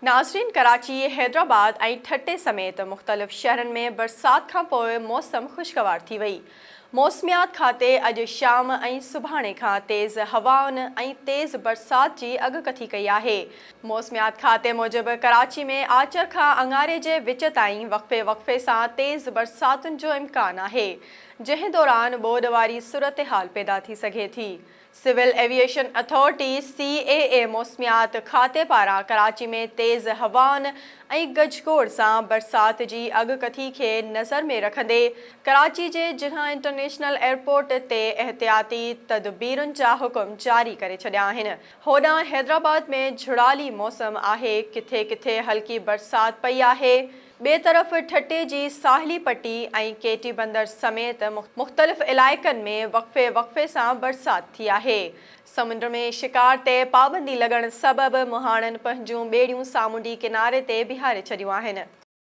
नाज़रीन, कराची, हैदराबाद ऐं ठटे समेत मुख़्तलिफ़ शहरनि में बरसात खां पोइ मौसम ख़ुशगवार थी वई। मौसमियात खाते अॼु शाम ऐं सुभाणे खां तेज़ हवाउनि ऐं तेज़ बरसात जी अॻकथी कई आहे। मौसमियात खाते मूजिबि कराची में आचर खां अंगारे जे विच ताईं वक़्फ़े वक़्फ़े सां तेज़ बरसातुनि जो इम्कान आहे, जंहिं दौरान ॿोॾि वारी सूरत हाल पैदा थी सघे थी। सिविल एविएशन अथॉरिटी (CAA) मौसमियात खाते पारां कराची में तेज़ हवाउनि ऐं गजगोड़ सां बरसात जी अॻकथी खे नज़र में रखंदे कराची जे जिन्ना इंटरनेशनल एयरपोर्ट ते एहतियाती तदबीरुनि जा हुकुम जारी करे छॾिया आहिनि। होॾां हैदराबाद में झुड़ाली मौसम आहे, किथे किथे हल्की बरसात पई आहे। ॿिए तरफ़ ठटे जी साहिली पट्टी ऐं केटी बंदर समेत मुख़्तलिफ़ इलाइक़नि में वक़्फ़े वक़्फ़े सां बरसात थी आहे। समुंड में शिकार ते पाबंदी लॻण सबबि मुहाणनि पंहिंजूं ॿेड़ियूं सामूंडी किनारे ते बीहारे छॾियूं आहिनि।